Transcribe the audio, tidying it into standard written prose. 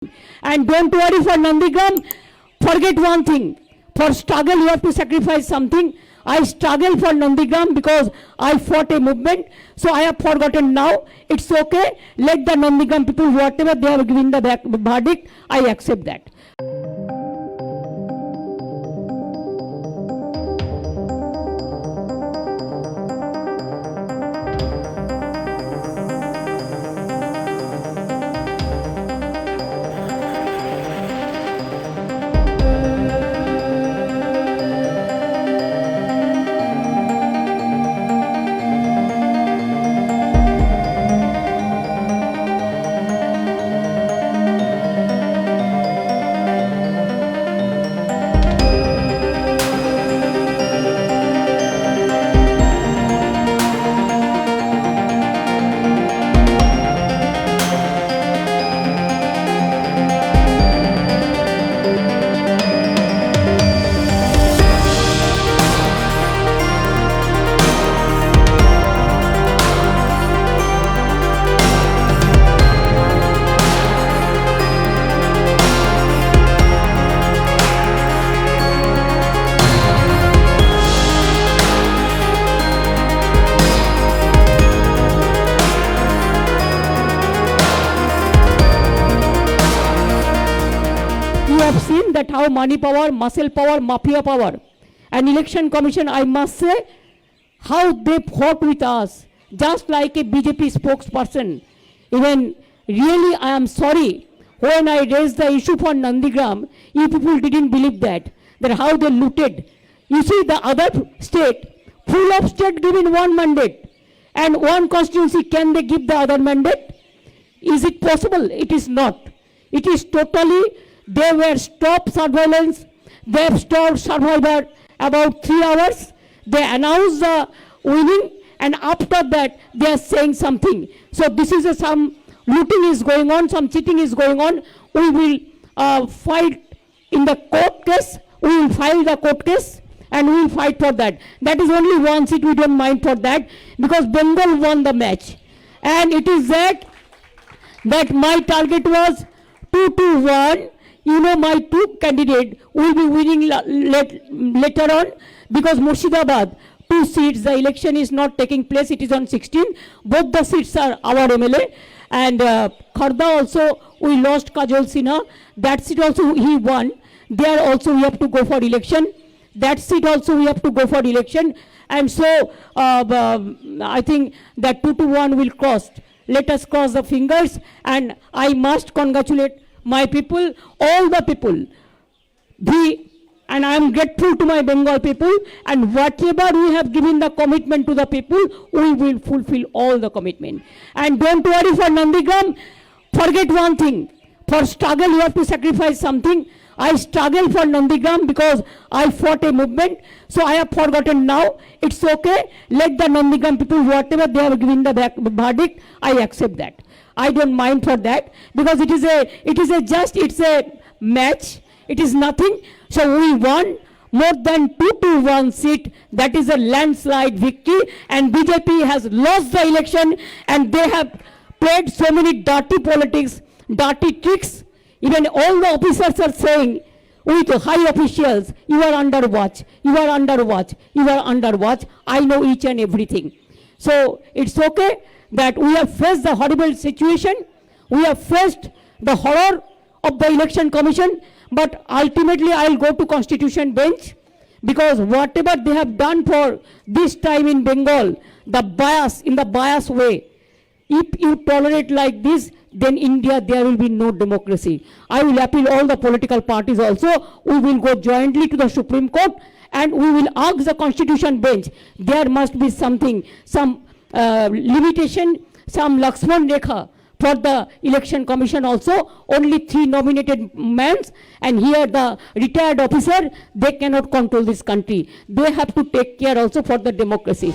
And don't worry for Nandigram, forget one thing. For struggle, you have to sacrifice something. I struggle for Nandigram because I fought a movement. So I have forgotten now. It's okay. Let the Nandigram people, whatever they have given the verdict, I accept that. You have seen that how money power, muscle power, mafia power, and election commission, I must say, how they fought with us, just like a BJP spokesperson. Even really, I am sorry, when I raised the issue for Nandigram, you people didn't believe that how they looted. You see, the other state, full of state given one mandate, and one constituency, can they give the other mandate? Is it possible? It is not. It is totally. They were stopped surveillance. They have stopped survivor about 3 hours. They announced the winning, and after that they are saying something. So this is some looting is going on, some cheating is going on. We will fight in the court case. We will file the court case, and we will fight for that. That is only one seat. We don't mind for that because Bengal won the match, and it is that my target was 2-1. You know, my two candidates will be winning later on because Murshidabad, 2 seats, the election is not taking place, it is on 16. Both the seats are our MLA. And Kharda also, we lost Kajol Sinha. That seat also he won. There also we have to go for election. That seat also we have to go for election. And so I think that 2-1 will cross. Let us cross the fingers. And I must congratulate my people, all the people, and I am grateful to my Bengal people, and whatever we have given the commitment to the people, we will fulfill all the commitment. And don't worry for Nandigram, forget one thing, for struggle you have to sacrifice something. I struggle for Nandigram because I fought a movement, so I have forgotten now. It's okay, let the Nandigram people, whatever they have given the verdict, I accept that. I don't mind for that because it's a match. It is nothing. So we won more than 2-1 seat. That is a landslide victory. And BJP has lost the election, and they have played so many dirty politics, dirty tricks. Even all the officers are saying with high officials, you are under watch, you are under watch, you are under watch. I know each and everything. So it's okay that we have faced the horrible situation, we have faced the horror of the election commission, but ultimately I will go to constitution bench because whatever they have done for this time in Bengal, the bias, in the bias way, if you tolerate like this, then India, there will be no democracy. I will appeal all the political parties also. We will go jointly to the Supreme Court and we will ask the constitution bench. There must be something, some limitation, some Lakshman Rekha for the election commission also. Only 3 nominated men, and here the retired officer, they cannot control this country. They have to take care also for the democracy.